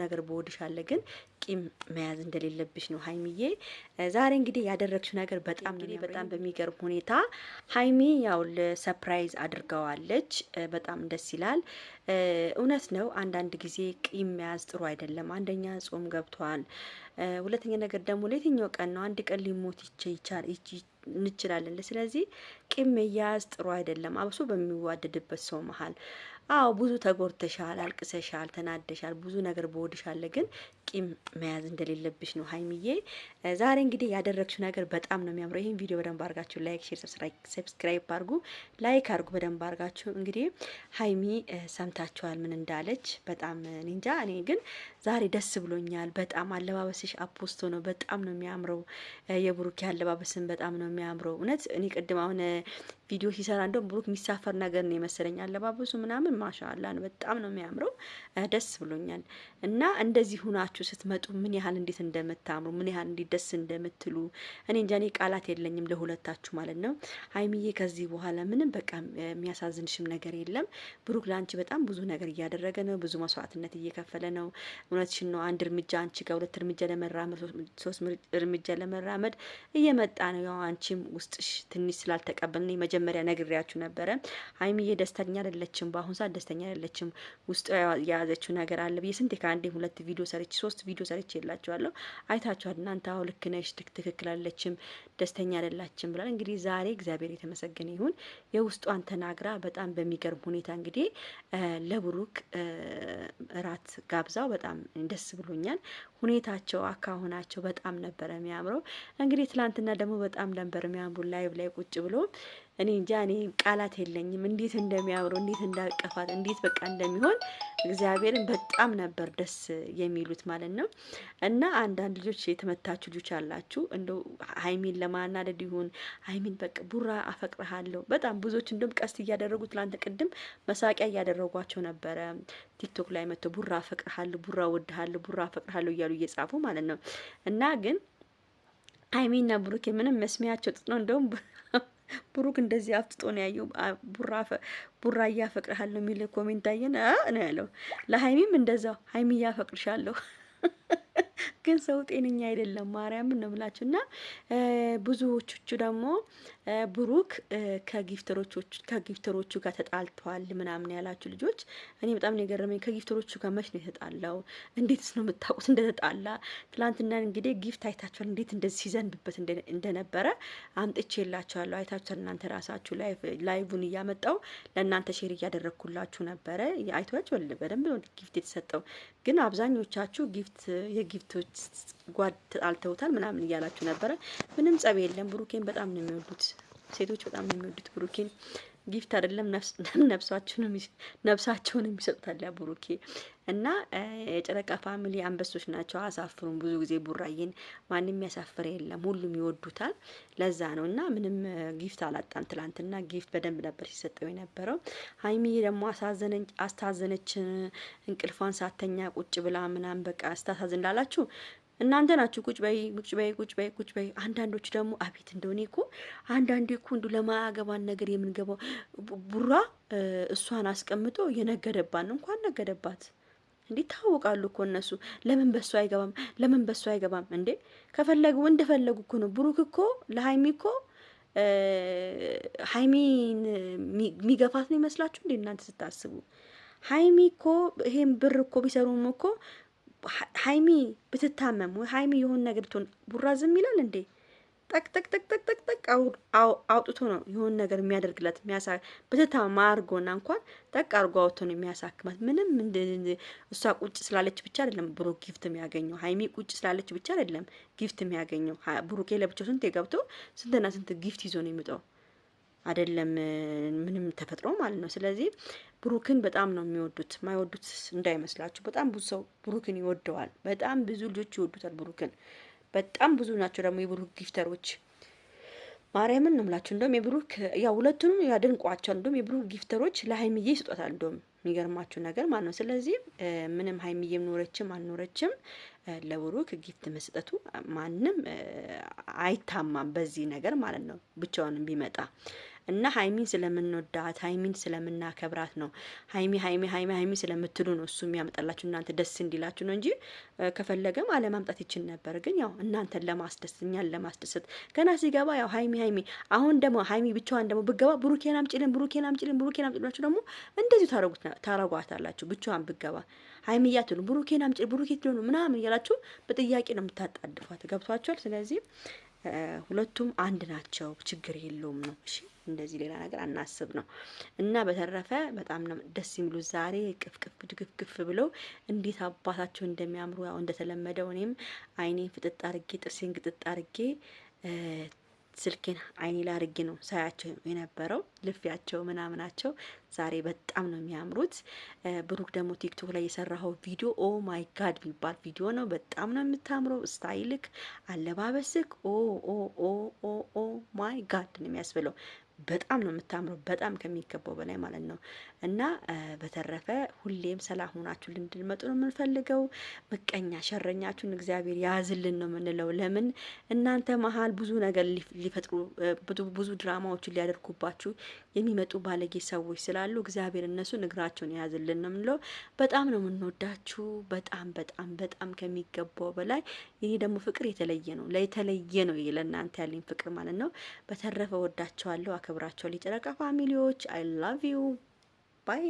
ነገር በወድሽ አለ ግን ቂም መያዝ እንደሌለብሽ ነው ሀይሚዬ። ዛሬ እንግዲህ ያደረግሽው ነገር በጣም በሚገርም ሁኔታ ሀይሚ ያው ለሰርፕራይዝ አድርገዋለች። በጣም ደስ ይላል። እውነት ነው። አንዳንድ ጊዜ ቂም መያዝ ጥሩ አይደለም። አንደኛ ጾም ገብቷል። ሁለተኛ ነገር ደግሞ ለየትኛው ቀን ነው? አንድ ቀን ሊሞት እንችላለን። ስለዚህ ቂም መያዝ ጥሩ አይደለም፣ አብሶ በሚዋደድበት ሰው መሀል። አዎ ብዙ ተጎድተሻል፣ አልቅሰሻል፣ ተናደሻል፣ ብዙ ነገር በወድሽ አለ ግን ቂም መያዝ እንደሌለብሽ ነው ሀይሚዬ። ዛሬ እንግዲህ ያደረግሽው ነገር በጣም ነው የሚያምረው። ይህን ቪዲዮ በደንብ አድርጋችሁ ላይክ፣ ሼር፣ ሰብስክራይብ አድርጉ፣ ላይክ አድርጉ በደንብ አድርጋችሁ። እንግዲህ ሀይሚ ሰምታችኋል ምን እንዳለች። በጣም እንጃ። እኔ ግን ዛሬ ደስ ብሎኛል በጣም። አለባበስሽ አፖስቶ ነው፣ በጣም ነው የሚያምረው። የብሩኬ አለባበስን በጣም ነው የሚያምረው። እውነት እኔ ቅድም አሁን ቪዲዮ ሲሰራ እንደውም ብሩክ የሚሳፈር ነገር ነው የመሰለኝ። አለባበሱ ምናምን ማሻአላ ነው፣ በጣም ነው የሚያምረው። ደስ ብሎኛል። እና እንደዚህ ሁናችሁ ስትመጡ ምን ያህል እንዴት እንደምታምሩ ምን ያህል እንዴት ደስ እንደምትሉ እኔ እንጃ። እኔ ቃላት የለኝም ለሁለታችሁ ማለት ነው። ሀይሚዬ ከዚህ በኋላ ምንም በቃ የሚያሳዝንሽም ነገር የለም። ብሩክ ለአንቺ በጣም ብዙ ነገር እያደረገ ነው፣ ብዙ መስዋዕትነት እየከፈለ ነው። እውነትሽን ነው። አንድ እርምጃ አንቺ ጋር፣ ሁለት እርምጃ ለመራመድ፣ ሶስት እርምጃ ለመራመድ እየመጣ ነው። ያው አንቺም ውስጥሽ ትንሽ ስላልተቀበልን መጀመሪያ ነግሬያችሁ ነበረ። ሀይሚዬ ደስተኛ አይደለችም፣ በአሁን ሰዓት ደስተኛ አይደለችም። ውስጧ የያዘችው ነገር አለ ብዬ ስንቴ ከአንዴ ሁለት ቪዲዮ ሰርች 3 ቪዲዮ ሰርች የላችኋለሁ፣ አይታችኋል እናንተ። አሁን ልክ ነሽ፣ ትክክል አለችም፣ ደስተኛ አይደላችም ብላል። እንግዲህ ዛሬ እግዚአብሔር የተመሰገነ ይሁን የውስጧን ተናግራ በጣም በሚገርም ሁኔታ እንግዲህ ለብሩክ እራት ጋብዛው በጣም ደስ ብሎኛል። ሁኔታቸው አካሆናቸው በጣም ነበረ የሚያምረው። እንግዲህ ትላንትና ደግሞ በጣም ነበር የሚያምሩ ላይቭ ላይ ቁጭ ብሎ እኔ እንጃ። እኔ ቃላት የለኝም እንዴት እንደሚያምሩ እንዴት እንዳቀፋት እንዴት በቃ እንደሚሆን እግዚአብሔርን በጣም ነበር ደስ የሚሉት ማለት ነው። እና አንዳንድ ልጆች የተመታችሁ ልጆች አላችሁ እንደው ሀይሚን ለማናደድ ይሁን ሀይሚን በቃ ቡራ አፈቅርሃለሁ በጣም ብዙዎች እንደውም ቀስት እያደረጉ ትላንት ቅድም መሳቂያ እያደረጓቸው ነበረ። ቲክቶክ ላይ መጥቶ ቡራ አፈቅርሃለሁ፣ ቡራ ወድሃለሁ፣ ቡራ አፈቅርሃለሁ እያሉ እየጻፉ ማለት ነው። እና ግን ሀይሚና ብሩክ ምንም መስሚያቸው ጥጥ ነው። እንደውም ብሩክ እንደዚህ አፍጥጦ ነው ያየው። ቡራ እያፈቅርሃለሁ የሚል ኮሜንት አየን ነው ያለው። ለሀይሚም እንደዛው ሀይሚ እያፈቅርሻለሁ ግን ሰው ጤነኛ አይደለም። ማርያምን ነው ብላችሁና ብዙዎቹ ደግሞ ብሩክ ከጊፍተሮቹ ጋር ተጣልተዋል ምናምን ያላችሁ ልጆች እኔ በጣም ነው የገረመኝ። ከጊፍተሮቹ ጋር መች ነው የተጣላው? እንዴትስ ነው የምታውቁት እንደተጣላ? ትላንትና እንግዲህ ጊፍት አይታችኋል፣ እንዴት እንደዚህ ሲዘንብበት እንደነበረ አምጥቼላችኋለሁ። አይታችኋል እናንተ ራሳችሁ። ላይቭን እያመጣው ለእናንተ ሼር እያደረግኩላችሁ ነበረ። አይታችኋል በደንብ ጊፍት የተሰጠው። ግን አብዛኞቻችሁ የጊፍቶች ጓድ ተጣልተውታል ምናምን እያላችሁ ነበረ። ምንም ጸብ የለም። ብሩኬን በጣም ነው የሚወዱት ሴቶች፣ በጣም ነው የሚወዱት ብሩኬን። ጊፍት አይደለም ነፍሳቸውን የሚሰጡታል ያ ብሩኬ። እና የጨረቃ ፋሚሊ አንበሶች ናቸው፣ አሳፍሩም። ብዙ ጊዜ ቡራዬን ማንም ያሳፍር የለም፣ ሁሉም ይወዱታል። ለዛ ነው። እና ምንም ጊፍት አላጣም። ትላንትና ጊፍት በደንብ ነበር ሲሰጠው የነበረው። ሀይሚዬ ደግሞ አስታዘነችን። እንቅልፏን ሳተኛ ቁጭ ብላ ምናምን በቃ አስታሳዝን ላላችሁ እናንተ ናችሁ። ቁጭ በይ ቁጭ በይ ቁጭ በይ ቁጭ በይ። አንዳንዶች ደግሞ አቤት እንደሆነ እኮ አንዳንዴ እኮ እንዱ ለማያገባን ነገር የምንገባው ቡራ እሷን አስቀምጦ የነገደባት ነው። እንኳን ነገደባት እንዴ! ታወቃሉ እኮ እነሱ። ለምን በሱ አይገባም? ለምን በሱ አይገባም እንዴ? ከፈለጉ እንደፈለጉ እኮ ነው። ብሩክ እኮ ለሀይሚ እኮ ሀይሚን የሚገፋት ነው ይመስላችሁ እንዴ እናንተ ስታስቡ? ሀይሚ እኮ ይሄን ብር እኮ ቢሰሩም እኮ ሀይሚ ብትታመም ወይ ሀይሚ የሆነ ነገር ብትሆን ቡራ ዝም ይላል እንዴ? ጠቅ ጠቅ ጠቅ ጠቅ ጠቅ ጠቅ አውጥቶ ነው የሆነ ነገር የሚያደርግላት። ብትታመም አርጎና እንኳን ጠቅ አርጎ አውጥቶ ነው የሚያሳክማት። ምንም እሷ ቁጭ ስላለች ብቻ አይደለም ብሩክ ጊፍት የሚያገኘው። ሀይሚ ቁጭ ስላለች ብቻ አይደለም ጊፍት የሚያገኘው። ብሩክ ለብቻው ስንት የገብቶ ስንትና ስንት ጊፍት ይዞ ነው የሚመጣው አይደለም ምንም ተፈጥሮ ማለት ነው። ስለዚህ ብሩክን በጣም ነው የሚወዱት። ማይወዱት እንዳይመስላችሁ። በጣም ብዙ ሰው ብሩክን ይወደዋል። በጣም ብዙ ልጆች ይወዱታል ብሩክን። በጣም ብዙ ናቸው ደግሞ የብሩክ ጊፍተሮች። ማርያምን ነው የምላችሁ። እንደውም የብሩክ ያው ሁለቱንም ያደንቋቸዋል። እንደውም የብሩክ ጊፍተሮች ለሀይሚዬ ይስጧታል። እንደውም የሚገርማችሁ ነገር ማለት ነው። ስለዚህ ምንም ሀይሚዬም ኖረችም አልኖረችም ለብሩክ ጊፍት መስጠቱ ማንም አይታማም በዚህ ነገር ማለት ነው። ብቻውን ቢመጣ እና ሀይሚን ስለምንወዳት ሀይሚን ስለምናከብራት ነው። ሀይሚ ስለምትሉ ነው እሱ የሚያመጣላችሁ እናንተ ደስ እንዲላችሁ ነው እንጂ ከፈለገም አለማምጣት ይችል ነበር። ግን ያው እናንተን ለማስደሰት እኛን ለማስደሰት ገና ሲገባ ያው ሀይሚ አሁን ደግሞ ሀይሚ ብቻዋን ደግሞ ብገባ ብሩኬን አምጪልን ደግሞ እንደዚሁ ታረጓታላችሁ። ብቻዋን ብገባ ሀይሚ እያትሉ ብሩኬን አምጪ ብሩኬ ትሉ ምናምን እያላችሁ በጥያቄ ነው የምታጣድፏት። ገብቷችኋል? ስለዚህ ሁለቱም አንድ ናቸው፣ ችግር የለውም ነው። እሺ እንደዚህ ሌላ ነገር አናስብ ነው። እና በተረፈ በጣም ነው ደስ የሚሉ ዛሬ ቅፍቅፍ ድግፍግፍ ብለው እንዴት አባታቸው እንደሚያምሩ ያው እንደተለመደው እኔም አይኔን ፍጥጥ አርጌ ጥርሴን ግጥጥ አርጌ ስልኬን አይኔ ላይ አርጌ ነው ሳያቸው የነበረው። ልፊያቸው ምናምናቸው ዛሬ በጣም ነው የሚያምሩት። ብሩክ ደግሞ ቲክቶክ ላይ የሰራው ቪዲዮ ኦ ማይ ጋድ የሚባል ቪዲዮ ነው። በጣም ነው የምታምረው። ስታይልክ፣ አለባበስክ ኦ ኦ ኦ ኦ ኦ ማይ ጋድ ነው የሚያስብለው። በጣም ነው የምታምረው፣ በጣም ከሚገባው በላይ ማለት ነው። እና በተረፈ ሁሌም ሰላም ሆናችሁ እንድንመጡ ነው የምንፈልገው። ምቀኛ ሸረኛችሁን እግዚአብሔር ያዝልን ነው የምንለው። ለምን እናንተ መሀል ብዙ ነገር ሊፈጥሩ ብዙ ድራማዎችን ሊያደርጉባችሁ የሚመጡ ባለጌ ሰዎች ስላሉ እግዚአብሔር እነሱን እግራቸውን የያዝልን ነው የምንለው። በጣም ነው የምንወዳችሁ፣ በጣም በጣም በጣም ከሚገባው በላይ። ይሄ ደግሞ ፍቅር የተለየ ነው፣ ለየተለየ ነው ለእናንተ ያለኝ ፍቅር ማለት ነው። በተረፈ ወዳችኋለሁ፣ አከብራችኋለሁ። የጨረቃ ፋሚሊዎች አይ ላቭ ዩ ባይ